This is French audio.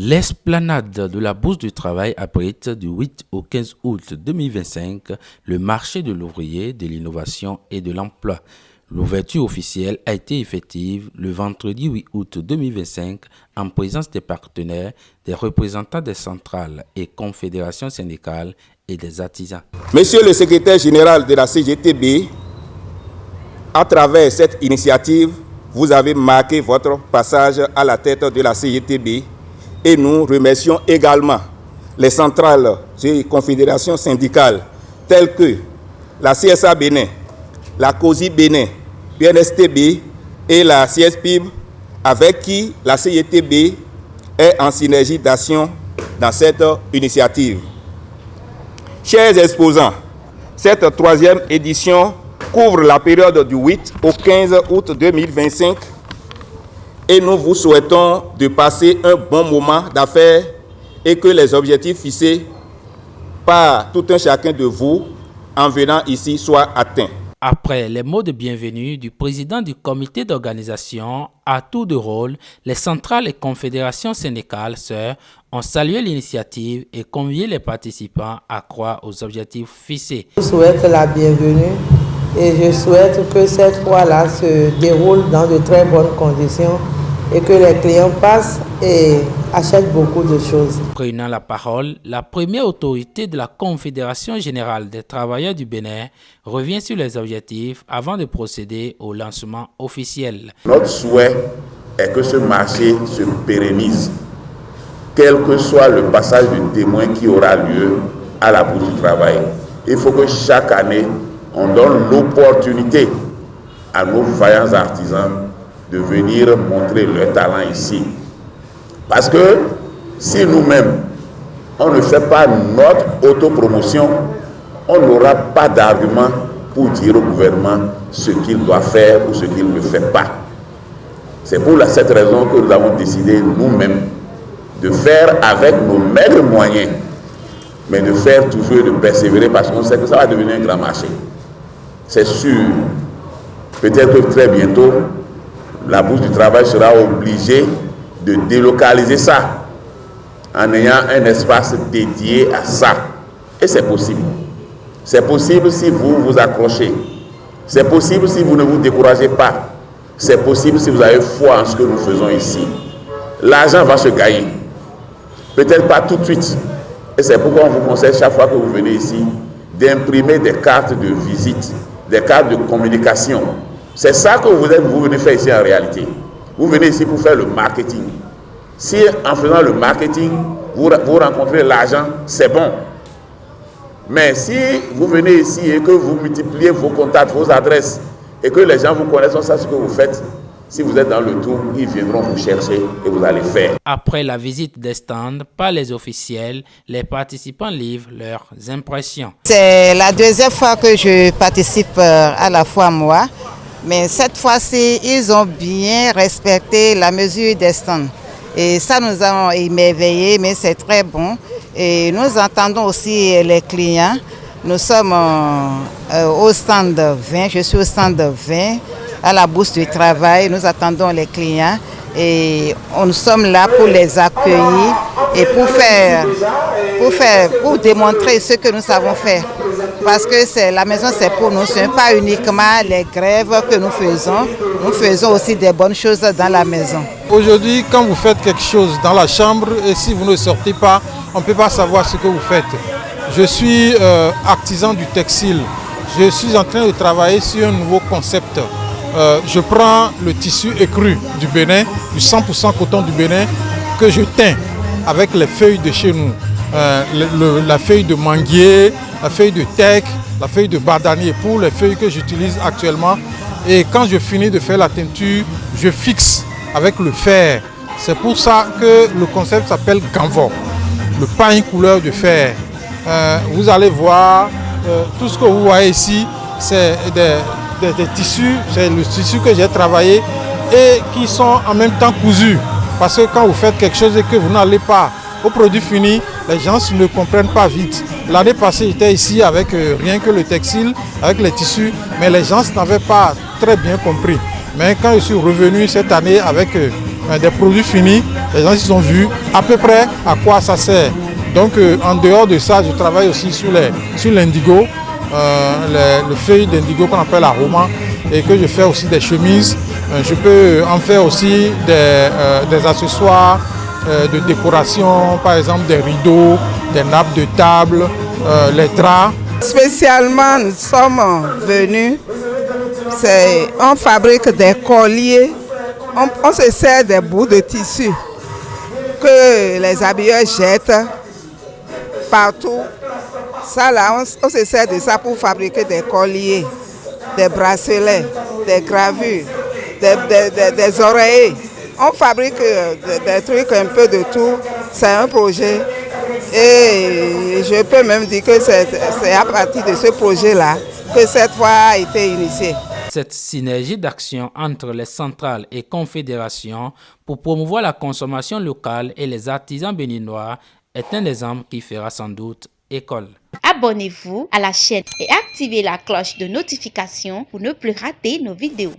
L'esplanade de la Bourse du Travail abrite du 8 au 15 août 2025 le marché de l'ouvrier, de l'innovation et de l'emploi. L'ouverture officielle a été effective le vendredi 8 août 2025 en présence des partenaires, des représentants des centrales et confédérations syndicales et des artisans. Monsieur le secrétaire général de la CGTB, à travers cette initiative, vous avez marqué votre passage à la tête de la CGTB et nous remercions également les centrales et confédérations syndicales telles que la CSA Bénin, la COSI Bénin, BNSTB et la CSPIB, avec qui la CGTB est en synergie d'action dans cette initiative. Chers exposants, cette troisième édition couvre la période du 8 au 15 août 2025 et nous vous souhaitons de passer un bon moment d'affaires et que les objectifs fixés par tout un chacun de vous en venant ici soient atteints. Après les mots de bienvenue du président du comité d'organisation, à tour de rôle, les centrales et confédérations syndicales sœurs ont salué l'initiative et convié les participants à croire aux objectifs fixés. Je souhaite la bienvenue et je souhaite que cette fois-là se déroule dans de très bonnes conditions et que les clients passent et achètent beaucoup de choses. Prenant la parole, la première autorité de la Confédération générale des travailleurs du Bénin revient sur les objectifs avant de procéder au lancement officiel. Notre souhait est que ce marché se pérennise, quel que soit le passage de témoin qui aura lieu à la Bourse du Travail. Il faut que chaque année, on donne l'opportunité à nos vaillants artisans de venir montrer leur talent ici. Parce que si nous-mêmes, on ne fait pas notre autopromotion, on n'aura pas d'argument pour dire au gouvernement ce qu'il doit faire ou ce qu'il ne fait pas. C'est pour cette raison que nous avons décidé nous-mêmes de faire avec nos maigres moyens, mais de faire toujours et de persévérer parce qu'on sait que ça va devenir un grand marché. C'est sûr, peut-être que très bientôt, la Bourse du Travail sera obligée de délocaliser ça en ayant un espace dédié à ça. Et c'est possible. C'est possible si vous vous accrochez. C'est possible si vous ne vous découragez pas. C'est possible si vous avez foi en ce que nous faisons ici. L'argent va se gagner. Peut-être pas tout de suite. Et c'est pourquoi on vous conseille chaque fois que vous venez ici d'imprimer des cartes de visite, des cartes de communication. C'est ça que vous venez faire ici en réalité. Vous venez ici pour faire le marketing. Si en faisant le marketing, vous rencontrez l'argent, c'est bon. Mais si vous venez ici et que vous multipliez vos contacts, vos adresses, et que les gens vous connaissent, on sait ce que vous faites, si vous êtes dans le tour, ils viendront vous chercher et vous allez faire. Après la visite des stands par les officiels, les participants livrent leurs impressions. C'est la deuxième fois que je participe à la fois moi. Mais cette fois-ci, ils ont bien respecté la mesure des stands. Et ça nous a émerveillés, mais c'est très bon. Et nous entendons aussi les clients. Nous sommes au stand 20, je suis au stand 20, à la Bourse du Travail. Nous attendons les clients et nous sommes là pour les accueillir et pour démontrer ce que nous savons faire. Parce que la maison, c'est pour nous, ce n'est pas uniquement les grèves que nous faisons aussi des bonnes choses dans la maison. Aujourd'hui, quand vous faites quelque chose dans la chambre et si vous ne sortez pas, on ne peut pas savoir ce que vous faites. Je suis artisan du textile, je suis en train de travailler sur un nouveau concept. Je prends le tissu écru du Bénin, du 100% coton du Bénin, que je teins avec les feuilles de chez nous. La feuille de manguier, la feuille de teck, la feuille de bardanier pour les feuilles que j'utilise actuellement. Et quand je finis de faire la teinture, je fixe avec le fer. C'est pour ça que le concept s'appelle Ganvo, le pain couleur de fer. Vous allez voir, tout ce que vous voyez ici, c'est des tissus, c'est le tissu que j'ai travaillé et qui sont en même temps cousus. Parce que quand vous faites quelque chose et que vous n'allez pas au produit fini, les gens ne comprennent pas vite. L'année passée, j'étais ici avec rien que le textile, avec les tissus, mais les gens n'avaient pas très bien compris. Mais quand je suis revenu cette année avec des produits finis. Les gens ils ont vu à peu près à quoi ça sert. Donc en dehors de ça, je travaille aussi sur l'indigo, le feuille d'indigo qu'on appelle aroma, et que je fais aussi des chemises. Je peux en faire aussi des accessoires de décoration, par exemple des rideaux, des nappes de table, les draps. Spécialement, nous sommes venus, on fabrique des colliers, on se sert des bouts de tissu que les habilleurs jettent partout. Ça là, on se sert de ça pour fabriquer des colliers, des bracelets, des gravures, des oreillers. On fabrique des trucs un peu de tout. C'est un projet. Et je peux même dire que c'est à partir de ce projet-là que cette fois a été initiée. Cette synergie d'action entre les centrales et confédérations pour promouvoir la consommation locale et les artisans béninois est un exemple qui fera sans doute école. Abonnez-vous à la chaîne et activez la cloche de notification pour ne plus rater nos vidéos.